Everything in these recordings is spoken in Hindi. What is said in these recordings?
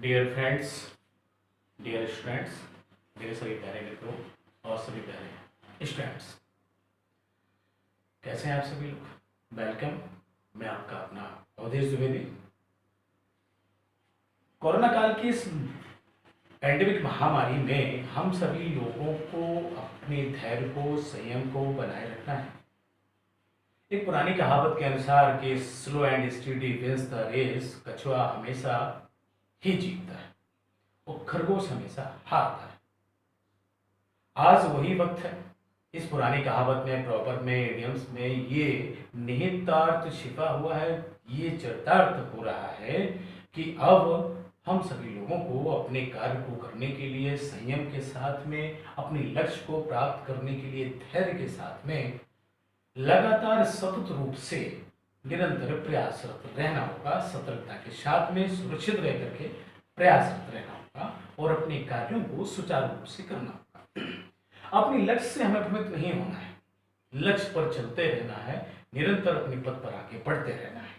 डियर फ्रेंड्स, डियर स्टूडेंट्स, मेरे सभी प्यारे मित्रों और सभी प्यारे स्टूडेंट्स, कैसे हैं आप सभी लोग। वेलकम। मैं आपका अपना अवधेश द्विवेदी। कोरोना काल की इस पैंडेमिक महामारी में हम सभी लोगों को अपने धैर्य को, संयम को बनाए रखना है। एक पुरानी कहावत के अनुसार कि slow and steady wins the race, कछुआ हमेशा ही जीतता है और खरगोश हमेशा हारता है। आज वही वक्त है। इस पुरानी कहावत में, प्रॉपर में, इडियम्स में ये निहितार्थ छिपा हुआ है, ये चरितार्थ हो रहा है कि अब हम सभी लोगों को अपने कार्य को करने के लिए संयम के साथ में, अपने लक्ष्य को प्राप्त करने के लिए धैर्य के साथ में लगातार सतत रूप से निरंतर प्रयासरत रहना होगा। सतर्कता के साथ में सुरक्षित रह करके प्रयासरत रहना होगा और अपने कार्यों को सुचारू रूप से करना होगा। अपने लक्ष्य से हमें भ्रमित नहीं होना है, लक्ष्य पर चलते रहना है, निरंतर अपने पथ पर आगे बढ़ते रहना है।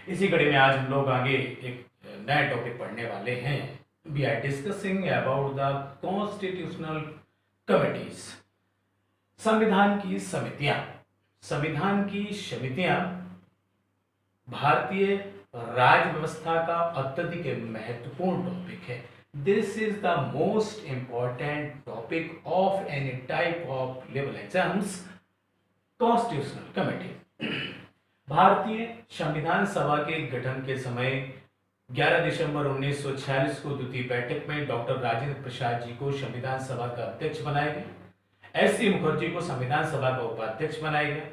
इसी कड़ी में आज हम लोग आगे एक नया टॉपिक पढ़ने वाले हैं। We are discussing about the constitutional committees, संविधान की समितियां। संविधान की समितियां भारतीय राज्य व्यवस्था का अत्यधिक महत्वपूर्ण टॉपिक है। This is the most important topic of any type of level exams, constitutional committee. भारतीय संविधान सभा के गठन के समय 11 दिसंबर 1946 को द्वितीय बैठक में डॉक्टर राजेंद्र प्रसाद जी को संविधान सभा का अध्यक्ष बनाया गया। एस सी मुखर्जी को संविधान सभा का उपाध्यक्ष बनाया गया।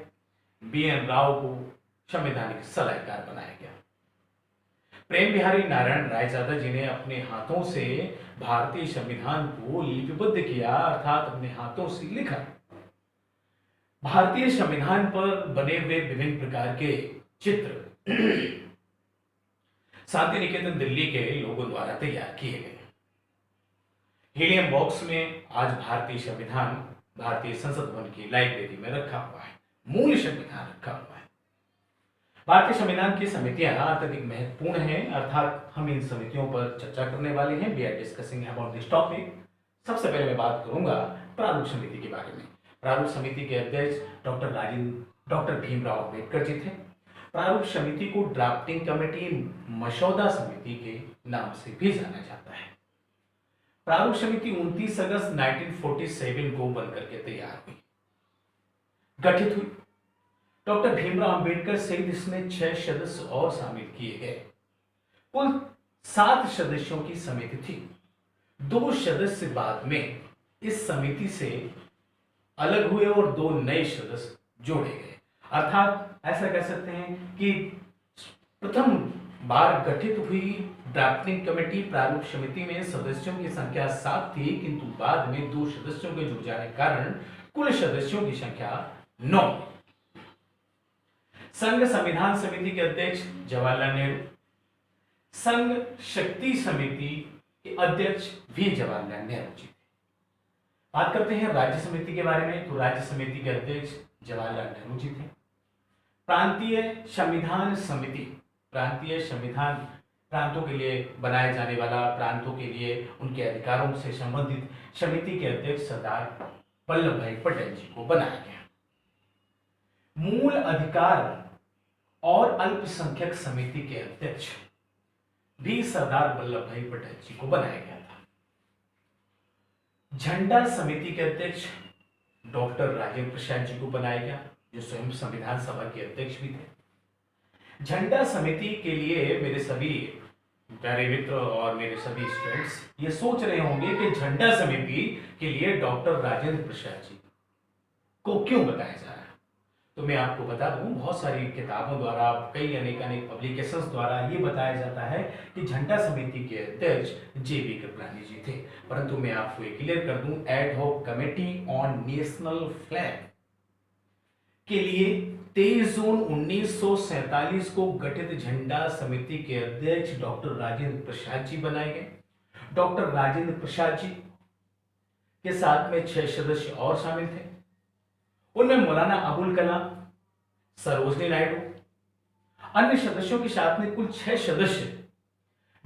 बी एन राव को संवैधानिक सलाहकार बनाया गया। प्रेम बिहारी नारायण रायजादा जी ने अपने हाथों से भारतीय संविधान को लिपिबद्ध किया, अर्थात अपने हाथों से लिखा। भारतीय संविधान पर बने हुए विभिन्न प्रकार के चित्र शांति निकेतन दिल्ली के लोगों द्वारा तैयार किए गए। हीलियम बॉक्स में आज भारतीय संविधान भारतीय संसद भवन की लाइब्रेरी में रखा हुआ है। मूल संविधान रखा हुआ है। भारतीय संविधान की समितियां अत्यधिक महत्वपूर्ण हैं, अर्थात हम इन समितियों पर चर्चा करने वाले हैं। We are discussing about this topic. सबसे पहले मैं बात करूंगा प्रारूप समिति के बारे में। प्रारूप समिति के अध्यक्ष डॉक्टर भीमराव अंबेडकर जी थे। प्रारूप समिति को ड्राफ्टिंग कमेटी, मसौदा समिति के नाम से भी जाना जाता है। प्रारूप समिति 29 अगस्त 1947 को बनकर के तैयार हुई, गठित हुई। डॉक्टर भीमराव अंबेडकर सहित इसमें 6 सदस्य और शामिल किए गए। कुल 7 सदस्यों की समिति थी। 2 सदस्य बाद में इस समिति से अलग हुए और 2 नए सदस्य जोड़े गए। अर्थात ऐसा कह सकते हैं कि प्रथम बार गठित हुई ड्राफ्टिंग कमेटी प्रारूप समिति में सदस्यों की संख्या 7 थी, किंतु बाद में 2 सदस्यों के जुड़ जाने के कारण कुल सदस्यों की संख्या 9। संघ संविधान समिति के अध्यक्ष जवाहरलाल नेहरू, संघ शक्ति समिति के अध्यक्ष भी जवाहरलाल नेहरू जी थे। बात करते हैं राज्य समिति के बारे में, तो राज्य समिति के अध्यक्ष जवाहरलाल नेहरू जी थे। प्रांतीय संविधान समिति, प्रांतीय संविधान, प्रांतों के लिए बनाए जाने वाला, प्रांतों के लिए उनके अधिकारों से संबंधित समिति के अध्यक्ष सरदार वल्लभ भाई पटेल जी को बनाया गया। मूल अधिकार और अल्पसंख्यक समिति के अध्यक्ष भी सरदार वल्लभ भाई पटेल जी को बनाया गया था। झंडा समिति के अध्यक्ष डॉक्टर राजेंद्र प्रसाद जी को बनाया गया, जो स्वयं संविधान सभा के अध्यक्ष भी थे। झंडा समिति के लिए मेरे सभी प्यारे मित्र और मेरे सभी स्टूडेंट्स ये सोच रहे होंगे कि झंडा समिति के लिए डॉक्टर राजेंद्र प्रसाद जी को क्यों बताया जा रहा है। तो मैं आपको बता दूं, बहुत सारी किताबों द्वारा, कई अनेक पब्लिकेशंस द्वारा ये बताया जाता है कि झंडा समिति के अध्यक्ष जे.बी. कृपलानी जी थे। परंतु मैं आपको ये क्लियर कर दूं, ad hoc committee on national flag के लिए 23 जून 1947 को गठित झंडा समिति के अध्यक्ष डॉक्टर राजेंद्र प्रसाद जी बनाए गए। डॉक्टर राजेंद्र प्रसाद जी के साथ में 6 सदस्य और शामिल थे। उनमें मौलाना अबुल कलाम, सरोजनी नायडू, अन्य सदस्यों के साथ में कुल 6 सदस्य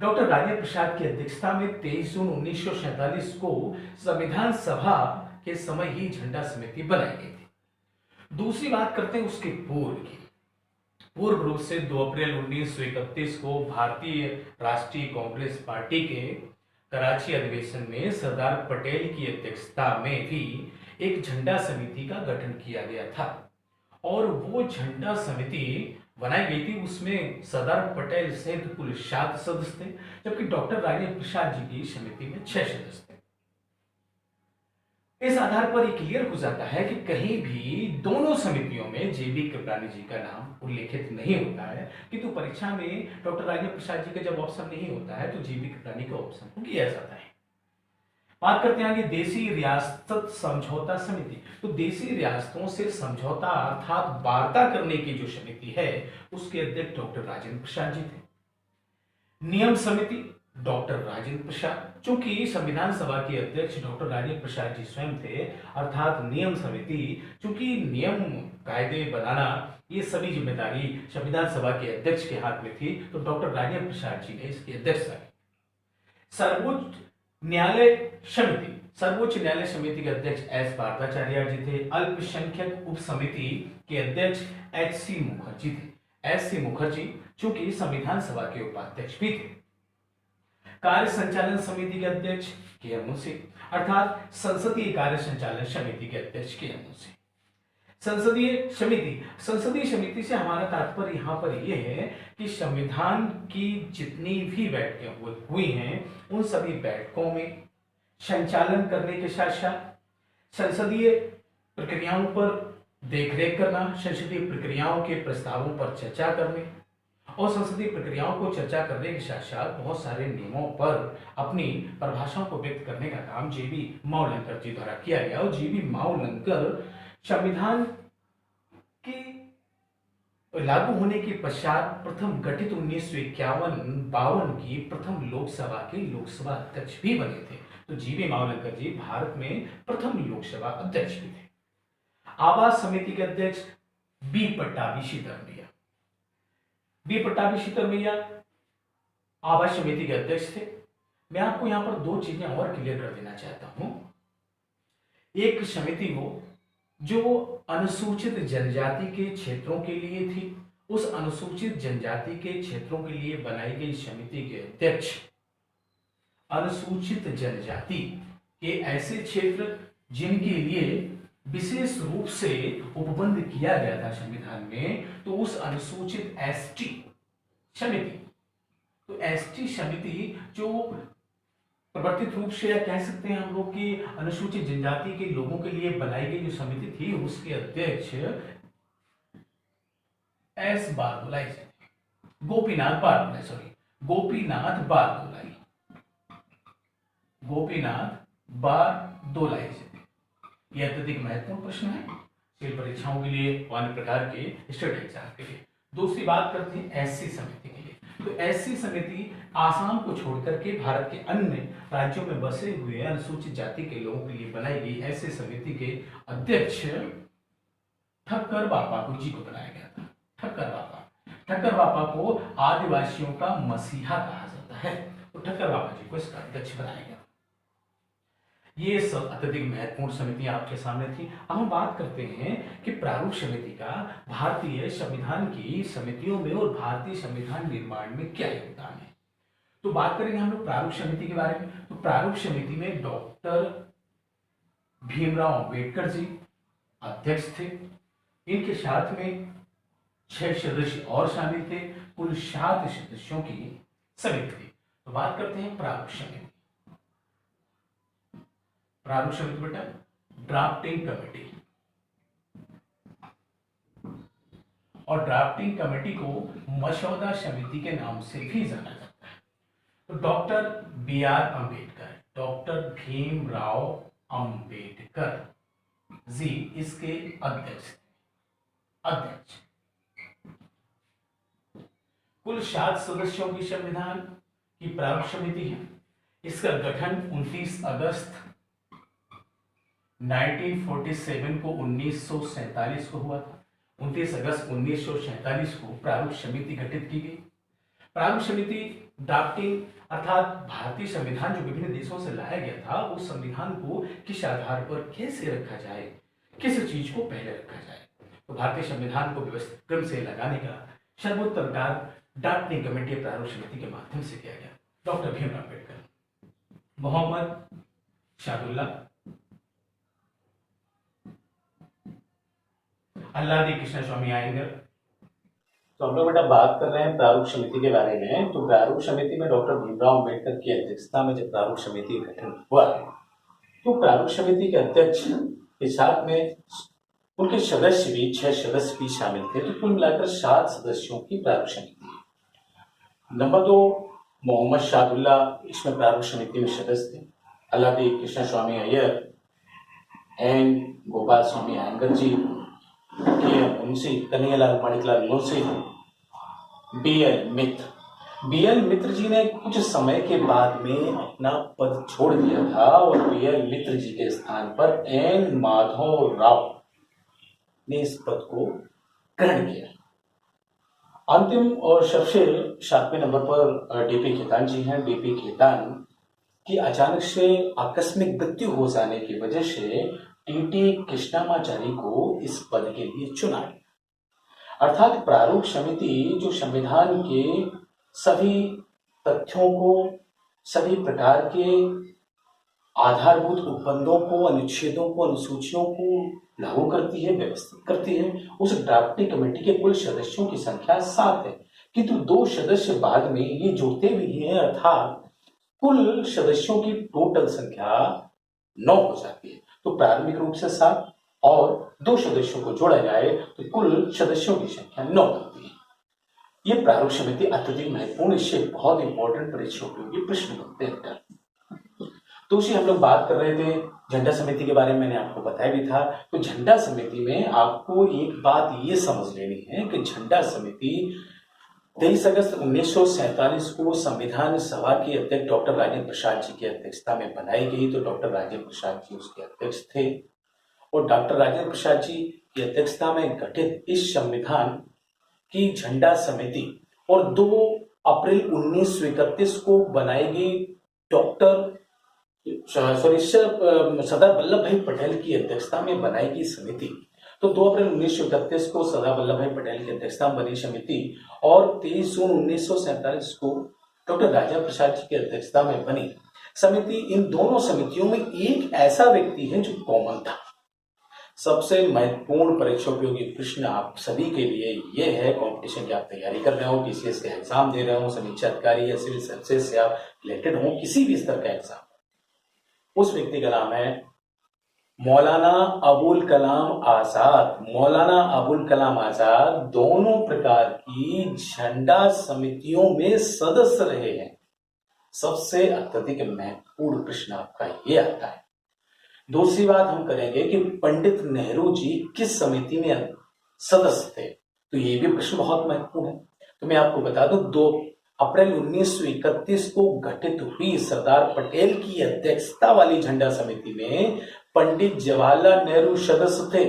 डॉक्टर राजेंद्र प्रसाद की अध्यक्षता में 23 जून 1947 को संविधान सभा के समय ही झंडा समिति बनाई गई थी। दूसरी बात करते हैं उसके पूर्व की। पूर्व रूप से 2 अप्रैल 1931 को भारतीय राष्ट्रीय कांग्रेस पार्टी के कराची अधिवेशन में सरदार पटेल की अध्यक्षता में भी एक झंडा समिति का गठन किया गया था और वो झंडा समिति बनाई गई थी। उसमें सरदार पटेल सहित कुल 7 सदस्य थे, जबकि डॉक्टर राजेंद्र प्रसाद जी की समिति में 6 सदस्य थे। इस आधार पर यह क्लियर हो जाता है कि कहीं भी दोनों समितियों में जेबी कृपलानी जी का नाम उल्लेखित नहीं होता है, किंतु परीक्षा में डॉक्टर राजेंद्र प्रसाद जी का जब ऑप्शन नहीं होता है तो जेबी कृपलानी का ऑप्शन को किया जाता है। बात करते हैं आगे देसी रियासत समझौता समिति। तो देसी रियासतों से समझौता अर्थात वार्ता करने की जो समिति है उसके अध्यक्ष डॉक्टर राजेंद्र प्रसाद जी थे। नियम समिति डॉक्टर राजेंद्र प्रसाद, चूंकि संविधान सभा के अध्यक्ष डॉक्टर राजेंद्र प्रसाद जी स्वयं थे, अर्थात नियम समिति, चूंकि नियम कायदे बनाना ये सभी जिम्मेदारी संविधान सभा के अध्यक्ष के हाथ में थी, तो डॉक्टर राजेंद्र प्रसाद जी ने इसकी अध्यक्षता की। सर्वोच्च न्यायालय समिति, सर्वोच्च न्यायालय समिति के अध्यक्ष एस पार्थाचार्य जी थे। अल्पसंख्यक उप समिति के अध्यक्ष एच.सी. मुखर्जी थे। एस.सी. मुखर्जी चूंकि संविधान सभा के उपाध्यक्ष भी थे। कार्य संचालन समिति के अध्यक्ष के.एम. मुंशी, अर्थात संसदीय कार्य संचालन समिति के अध्यक्ष के.एम. मुंशी। संसदीय समिति से हमारा तात्पर्य यहाँ पर यह है कि संविधान की जितनी भी बैठकें हुई हैं उन सभी बैठकों में संचालन करने के साथ साथ संसदीय प्रक्रियाओं पर देखरेख करना, संसदीय प्रक्रियाओं के प्रस्तावों पर चर्चा करने और संसदीय प्रक्रियाओं को चर्चा करने के साथ साथ बहुत सारे नियमों पर अपनी परिभाषाओं को व्यक्त करने का काम जीबी मावलंकर जी द्वारा किया गया। और जीबी मावलंकर संविधान के लागू होने के पश्चात प्रथम गठित 1951-52 की प्रथम लोकसभा के लोकसभा अध्यक्ष भी बने थे। तो जीबी मावलंकर जी भारत में प्रथम लोकसभा अध्यक्ष भी थे। आवास समिति के अध्यक्ष बी पट्टाभी सीतारमैया। बी पट्टाभी सीतारमैया आवास समिति के अध्यक्ष थे। मैं आपको यहां पर 2 चीजें और क्लियर कर देना चाहता हूं। एक समिति वो जो अनुसूचित जनजाति के क्षेत्रों के लिए थी, उस अनुसूचित जनजाति के क्षेत्रों के लिए बनाई गई समिति के अध्यक्ष अनुसूचित जनजाति के ऐसे क्षेत्र जिनके लिए विशेष रूप से उपबंध किया गया था संविधान में, तो उस अनुसूचित एसटी समिति, तो एसटी समिति जो प्रवर्तित रूप से या कह सकते हैं हम लोग कि अनुसूचित जनजाति के लोगों के लिए बनाई गई जो समिति थी उसके अध्यक्ष एस बारदोलाई थे। गोपीनाथ बारदोलाई थे। यह अत्यधिक महत्वपूर्ण प्रश्न है सिविल परीक्षाओं के लिए, अन्य प्रकार के स्टेट एग्जाम के लिए। दूसरी बात करते हैं एससी समिति के लिए। तो एससी समिति आसाम को छोड़कर के भारत के अन्य राज्यों में बसे हुए अनुसूचित जाति के लोगों के लिए बनाई गई ऐसे समिति के अध्यक्ष ठक्कर बापा जी को बनाया गया था। ठक्कर बापा को आदिवासियों का मसीहा कहा जाता है, तो ठक्कर बापा जी को इसका अध्यक्ष बनाया गया। ये सब अत्यधिक महत्वपूर्ण समितियां आपके सामने थी। अब हम बात करते हैं कि प्रारूप समिति का भारतीय संविधान की समितियों में और भारतीय संविधान निर्माण में क्या योगदान है। तो बात करेंगे हम लोग प्रारूप समिति के बारे में। तो प्रारूप समिति में डॉक्टर भीमराव अंबेडकर जी अध्यक्ष थे। इनके साथ में 6 सदस्य और शामिल थे। कुल 7 सदस्यों की समिति थी। तो बात करते हैं प्रारूप समिति। प्रारूप समिति बेटा ड्राफ्टिंग कमेटी, और ड्राफ्टिंग कमेटी को मसौदा समिति के नाम से भी जाना जाता है। तो doctor B.R. Ambedkar, doctor Bhimrao Ambedkar ji इसके अध्यक्ष। कुल 7 सदस्यों की संविधान की प्रारूप समिति है। इसका गठन 29 अगस्त 1947 को 1947 को हुआ था। 29 अगस्त 1947 को प्रारूप समिति गठित की गई। प्रारूप समिति ड्राफ्टिंग अर्थात भारतीय संविधान जो विभिन्न देशों से लाया गया था, उस संविधान को किस आधार पर कैसे रखा जाए, किस चीज को पहले रखा जाए, तो भारतीय संविधान को व्यवस्थित क्रम से लगाने का सर्वोत्तम कार्य ड्राफ्टिंग कमेटी प्रारूप समिति के माध्यम से किया गया। डॉक्टर भीमराव अम्बेडकर, मोहम्मद शाहदुल्ला, अल्लादी कृष्ण स्वामी आयंगर। तो हम लोग बेटा बात कर रहे हैं प्रारूप समिति के बारे में। तो प्रारूप समिति में डॉक्टर भीमराव अम्बेडकर की अध्यक्षता में जब प्रारूप समिति का गठन हुआ, तो प्रारूप समिति के अध्यक्ष के साथ में उनके सदस्य भी 6 सदस्य भी शामिल थे। तो कुल मिलाकर 7 सदस्यों की प्रारूप समिति है। नंबर 2 मोहम्मद शाहदुल्ला इसमें प्रारूप समिति में सदस्य थे। अल्लादी कृष्ण स्वामी अय्यर एन गोपाल स्वामी आयंगर जी, मुंशी कन्हैयालाल माणिकलाल मुंशी, बी.एल. मित्र जी ने कुछ समय के बाद में अपना पद छोड़ दिया था और बी.एल. मित्र जी के स्थान पर एन माधव राव ने इस पद को ग्रहण किया। अंतिम और सबसे 7वें नंबर पर डी.पी. खेतान जी हैं। डी.पी. खेतान की अचानक से आकस्मिक मृत्यु हो जाने की वजह से टी.टी. कृष्णामाचारी को इस पद के लिए चुना गया। अर्थात प्रारूप समिति जो संविधान के सभी तथ्यों को, सभी प्रकार के आधारभूत उपबंधों को, अनुच्छेदों को, अनुसूचियों को लागू करती है, व्यवस्थित करती है, उस ड्राफ्टिंग कमेटी के कुल सदस्यों की संख्या 7 है, किंतु 2 सदस्य बाद में ये जुड़ते भी हैं, अर्थात कुल सदस्यों की टोटल संख्या 9 हो जाती है। तो प्रारंभिक रूप से 7 और 2 सदस्यों को जोड़ा जाए तो कुल सदस्यों की संख्या 9 होती है। ये प्रारूप समिति अत्यधिक महत्वपूर्ण, इससे बहुत इंपॉर्टेंट परीक्षा उपयोगी प्रश्न बनते हैं। तो उसी हम लोग बात कर रहे थे झंडा समिति के बारे में, मैंने आपको बताया भी था। तो झंडा समिति में आपको एक बात ये समझ लेनी है कि झंडा समिति 23 अगस्त 1947 को संविधान सभा के अध्यक्ष डॉक्टर राजेंद्र प्रसाद जी की अध्यक्षता में बनाई गई। तो डॉक्टर राजेंद्र प्रसाद जी उसके अध्यक्ष थे और डॉक्टर राजेंद्र प्रसाद जी की अध्यक्षता में गठित इस संविधान की झंडा समिति और 2 अप्रैल 1931 को बनाई गई सरदार वल्लभ भाई पटेल की अध्यक्षता में बनाई गई समिति। तो 2 अप्रैल 1931 को सरदार वल्लभ भाई पटेल की अध्यक्षता में बनी समिति और 23 जून 1947 को डॉक्टर राजेंद्र प्रसाद जी की अध्यक्षता में बनी समिति। इन दोनों समितियों में एक ऐसा व्यक्ति है जो कॉमन था। सबसे महत्वपूर्ण परीक्षा उपयोगी प्रश्न आप सभी के लिए ये है, कंपटीशन की आप तैयारी कर रहे हो, टीसीएस के एग्जाम दे रहे हो, समीक्षा अधिकारी या सिविल सर्विसेज से आप रिलेटेड हो, किसी भी स्तर का एग्जाम, उस व्यक्ति का नाम है मौलाना अबुल कलाम आजाद। मौलाना अबुल कलाम आजाद दोनों प्रकार की झंडा समितियों में सदस्य रहे हैं। सबसे अत्यधिक महत्वपूर्ण प्रश्न आपका ये आता है। दूसरी बात हम करेंगे कि पंडित नेहरू जी किस समिति में सदस्य थे, तो ये भी प्रश्न बहुत महत्वपूर्ण है। तो मैं आपको बता दूं 2 अप्रैल 1931 को गठित हुई सरदार पटेल की अध्यक्षता वाली झंडा समिति में पंडित जवाहरलाल नेहरू सदस्य थे।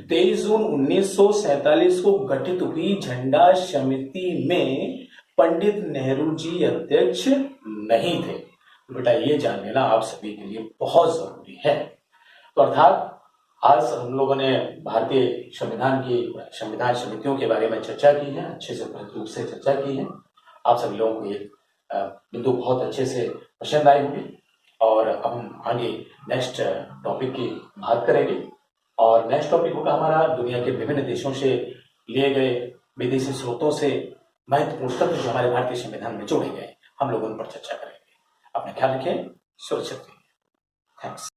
23 जून 1947 को गठित हुई झंडा समिति में पंडित नेहरू जी अध्यक्ष नहीं थे। बेटा ये जान लेना आप सभी के लिए बहुत जरूरी है। तो अर्थात आज हम लोगों ने भारतीय संविधान समितियों के बारे में चर्चा की है, अच्छे से रूप से चर्चा की है। आप सभी लोगों को ये बिंदु बहुत अच्छे से पसंद आए होंगे और अब हम आगे नेक्स्ट टॉपिक की बात करेंगे। और नेक्स्ट टॉपिक होगा हमारा दुनिया के विभिन्न देशों से लिए गए विदेशी स्रोतों से महत्वपूर्ण तथ्य जो हमारे भारतीय संविधान में जोड़े गए, हम लोग उन पर चर्चा करेंगे। अपना ख्याल रखें, सुरक्षित रहिए। थैंक्स।